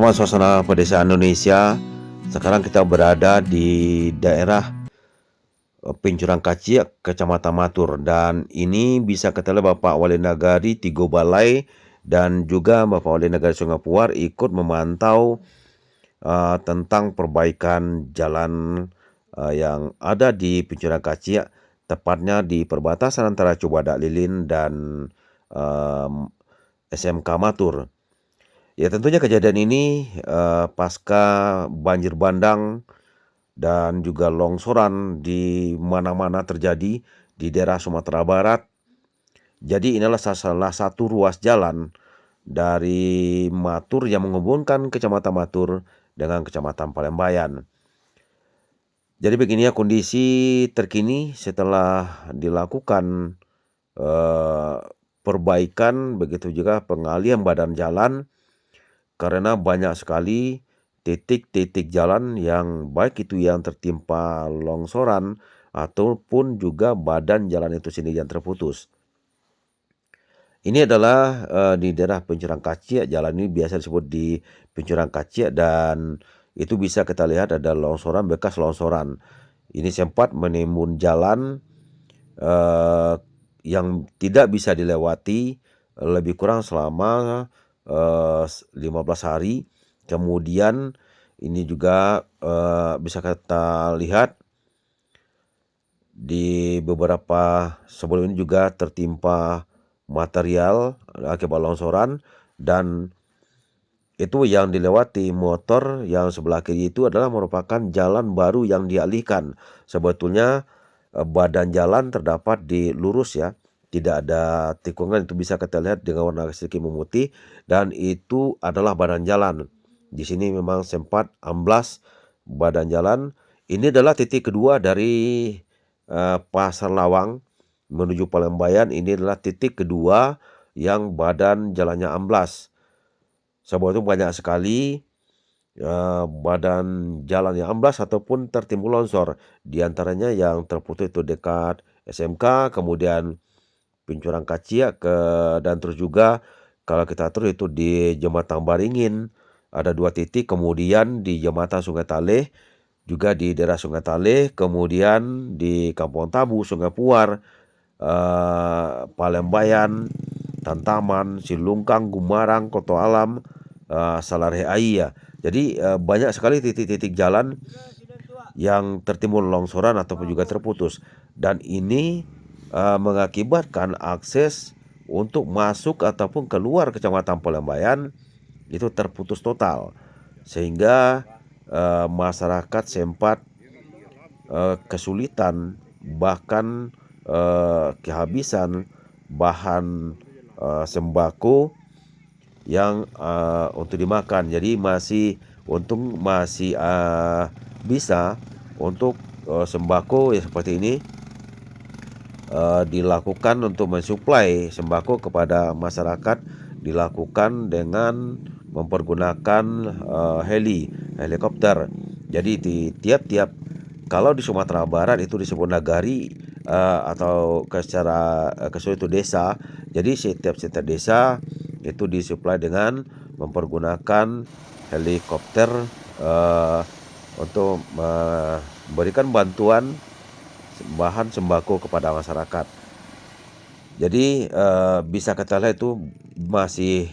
Irama suasana pedesaan Indonesia. Sekarang kita berada di daerah Pencurang Kaciak, Kecamatan Matur, dan ini bisa kita lihat Bapak Wali Nagari Tigo Balai dan juga Bapak Wali Nagari Sungai Puar ikut memantau tentang perbaikan jalan yang ada di Pencurang Kaciak, tepatnya di perbatasan antara Cobadak Lilin dan SMK Matur. Ya, tentunya kejadian ini pasca banjir bandang dan juga longsoran di mana-mana terjadi di daerah Sumatera Barat. Jadi inilah salah satu ruas jalan dari Matur yang menghubungkan Kecamatan Matur dengan Kecamatan Palembayan. Jadi begini ya kondisi terkini setelah dilakukan perbaikan, begitu juga pengalihan badan jalan, karena banyak sekali titik-titik jalan yang baik itu yang tertimpa longsoran ataupun juga badan jalan itu sendiri yang terputus. Ini adalah di daerah Pencurang Kaciak. Jalan ini biasa disebut di Pencurang Kaciak dan itu bisa kita lihat ada longsoran, bekas longsoran. Ini sempat menimbun jalan yang tidak bisa dilewati lebih kurang selama 15 hari. Kemudian ini juga bisa kita lihat di beberapa sebelum ini juga tertimpa material akibat longsoran, dan itu yang dilewati motor yang sebelah kiri itu adalah merupakan jalan baru yang dialihkan. Sebetulnya badan jalan terdapat di lurus ya, tidak ada tikungan, itu bisa kita lihat dengan warna sedikit memutih, dan itu adalah badan jalan. Di sini memang sempat amblas badan jalan. Ini adalah titik kedua dari Pasar Lawang menuju Palembayan. Ini adalah titik kedua yang badan jalannya amblas. Sebab itu banyak sekali badan jalan yang amblas ataupun tertimbun longsor. Di antaranya yang terputus itu dekat SMK, kemudian Pencurang Kaciak dan terus juga kalau kita terus itu di Jembatan Baringin ada 2 titik, kemudian di Jembatan Sungai Taleh juga di daerah Sungai Taleh, kemudian di Kampung Tabu, Sungai Puar, Palembayan, Tantaman, Silungkang, Gumarang, Koto Alam, Salarehe Aiya. Jadi banyak sekali titik-titik jalan yang tertimbun longsoran ataupun juga terputus, dan ini mengakibatkan akses untuk masuk ataupun keluar Kecamatan Palembayan itu terputus total, sehingga masyarakat sempat kesulitan bahkan kehabisan bahan sembako yang untuk dimakan. Jadi untung masih bisa untuk sembako ya seperti ini dilakukan untuk mensuplai sembako kepada masyarakat, dilakukan dengan mempergunakan helikopter. Jadi di tiap-tiap, kalau di Sumatera Barat itu disebut nagari atau secara keseluruhan itu desa. Jadi setiap desa itu disuplai dengan mempergunakan helikopter untuk memberikan bantuan bahan sembako kepada masyarakat. Jadi bisa kita lihat itu masih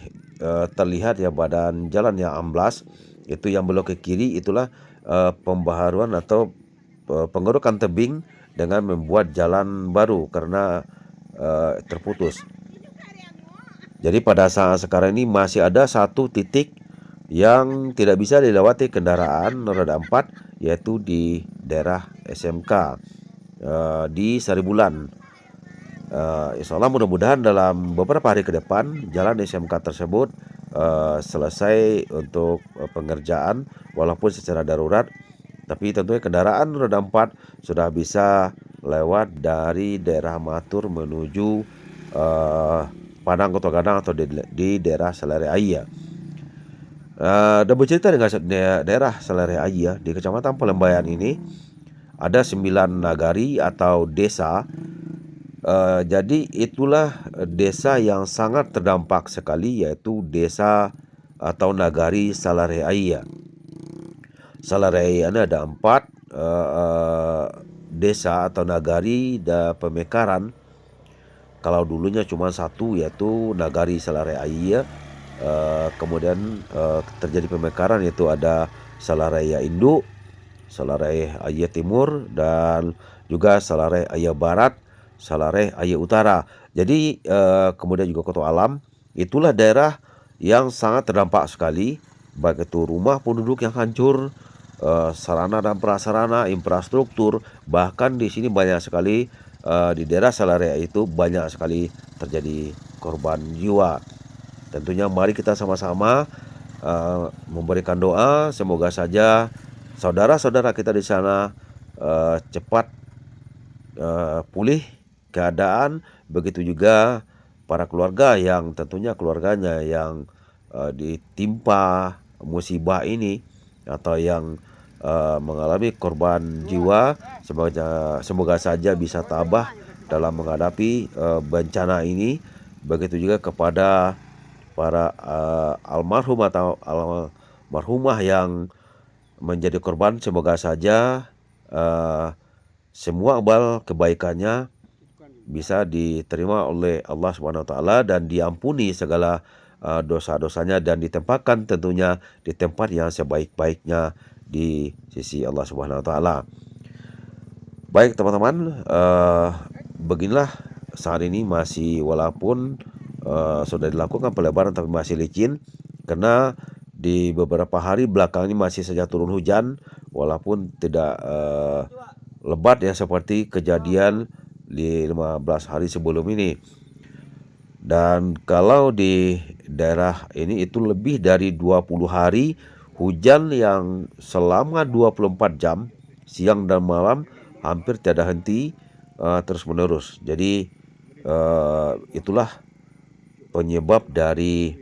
terlihat ya badan jalan yang amblas. Itu yang belok ke kiri itulah pembaharuan atau pengerukan tebing dengan membuat jalan baru karena terputus. Jadi pada saat sekarang ini masih ada satu titik yang tidak bisa dilewati kendaraan roda 4, yaitu di daerah SMK di Saribulan. Insya Allah mudah-mudahan dalam beberapa hari ke depan jalan SMK tersebut selesai untuk pengerjaan walaupun secara darurat, tapi tentunya kendaraan roda 4 sudah bisa lewat dari daerah Matur menuju Padang Kota Gadang atau di daerah Salarehe Aiya. Dan bercerita dengan daerah Salarehe Aiya di Kecamatan Palembayan ini ada 9 nagari atau desa. Jadi itulah desa yang sangat terdampak sekali, yaitu desa atau Nagari Salareaya. Salareaya ini ada 4 desa atau nagari dan pemekaran. Kalau dulunya cuma satu, yaitu Nagari Salareaya. Kemudian terjadi pemekaran, yaitu ada Salareaya Induk, Salareaya Timur, dan juga Salareaya Barat, Salareaya Utara. Jadi kemudian juga Koto Alam. Itulah daerah yang sangat terdampak sekali, baik itu rumah penduduk yang hancur, sarana dan prasarana, infrastruktur. Bahkan di sini banyak sekali, di daerah Salareaya itu banyak sekali terjadi korban jiwa. Tentunya mari kita sama-sama memberikan doa, semoga saja saudara-saudara kita di sana cepat pulih keadaan. Begitu juga para keluarga yang tentunya keluarganya yang ditimpa musibah ini atau yang mengalami korban jiwa. Semoga saja bisa tabah dalam menghadapi bencana ini. Begitu juga kepada para almarhum atau almarhumah yang menjadi korban, semoga saja semua amal kebaikannya bisa diterima oleh Allah Subhanahu wa taala dan diampuni segala dosa-dosanya, dan ditempatkan tentunya di tempat yang sebaik-baiknya di sisi Allah Subhanahu wa taala. Baik teman-teman, beginilah saat ini masih, walaupun sudah dilakukan pelebaran tapi masih licin, karena di beberapa hari belakang ini masih saja turun hujan, walaupun tidak lebat ya seperti kejadian di 15 hari sebelum ini. Dan kalau di daerah ini itu lebih dari 20 hari hujan yang selama 24 jam siang dan malam hampir tiada henti, terus menerus. Jadi itulah penyebab dari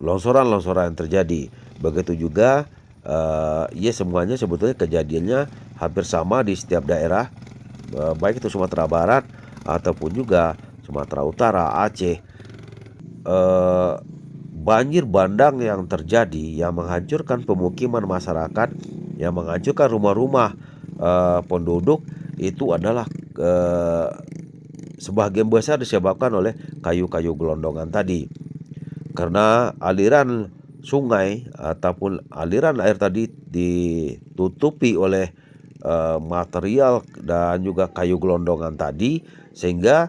longsoran-longsoran yang terjadi. Begitu juga ya semuanya sebetulnya kejadiannya hampir sama di setiap daerah, baik itu Sumatera Barat ataupun juga Sumatera Utara, Aceh. Banjir bandang yang terjadi yang menghancurkan pemukiman masyarakat, yang menghancurkan rumah-rumah penduduk, itu adalah sebagian besar disebabkan oleh kayu-kayu gelondongan tadi. Karena aliran sungai ataupun aliran air tadi ditutupi oleh material dan juga kayu gelondongan tadi, sehingga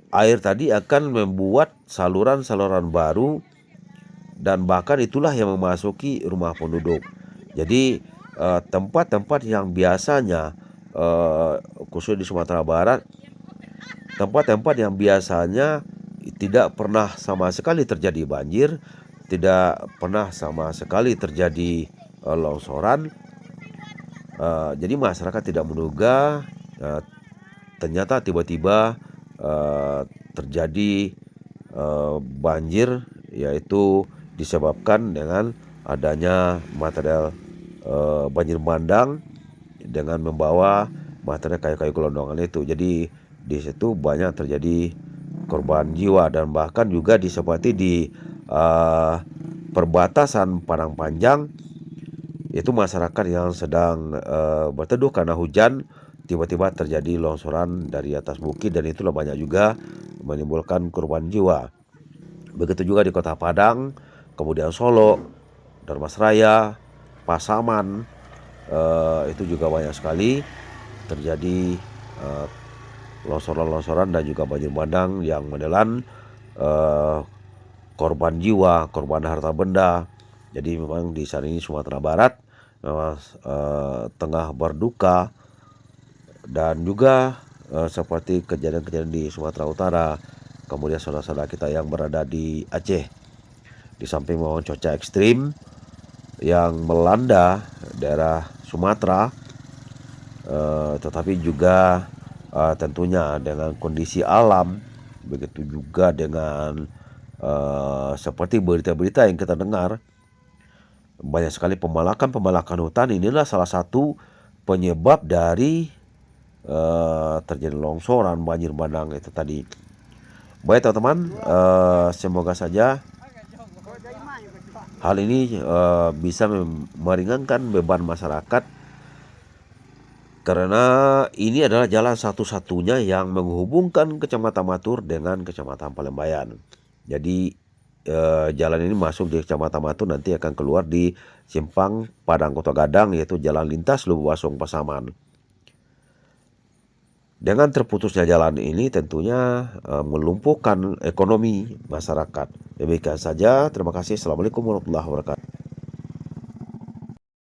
air tadi akan membuat saluran-saluran baru, dan bahkan itulah yang memasuki rumah penduduk. Jadi tempat-tempat yang biasanya khusus di Sumatera Barat, tempat-tempat yang biasanya tidak pernah sama sekali terjadi banjir, tidak pernah sama sekali terjadi longsoran. Jadi masyarakat tidak menduga, ternyata tiba-tiba terjadi banjir, yaitu disebabkan dengan adanya material banjir bandang dengan membawa material kayu-kayu gelondongan itu. Jadi di situ banyak terjadi korban jiwa, dan bahkan juga seperti di perbatasan Padang Panjang, itu masyarakat yang sedang berteduh karena hujan, tiba-tiba terjadi longsoran dari atas bukit, dan itulah banyak juga menimbulkan korban jiwa. Begitu juga di Kota Padang, kemudian Solo, Dharmasraya, Pasaman, itu juga banyak sekali terjadi longsoran-longsoran dan juga banjir bandang yang menelan korban jiwa, korban harta benda. Jadi memang di saat ini Sumatera Barat memang tengah berduka, dan juga seperti kejadian-kejadian di Sumatera Utara, kemudian saudara-saudara kita yang berada di Aceh, di samping memang cuaca ekstrim yang melanda daerah Sumatera, tetapi juga tentunya dengan kondisi alam, begitu juga dengan seperti berita-berita yang kita dengar, banyak sekali pembalakan hutan. Inilah salah satu penyebab dari terjadi longsoran, banjir bandang itu tadi. Baik teman-teman, semoga saja Hal ini bisa meringankan beban masyarakat karena ini adalah jalan satu-satunya yang menghubungkan Kecamatan Matur dengan Kecamatan Palembayan. Jadi jalan ini masuk di Kecamatan Matur nanti akan keluar di Simpang Padang Kota Gadang, yaitu jalan lintas Lubuwasong Pasaman. Dengan terputusnya jalan ini tentunya melumpuhkan ekonomi masyarakat. Demikian saja, terima kasih. Assalamualaikum warahmatullahi wabarakatuh.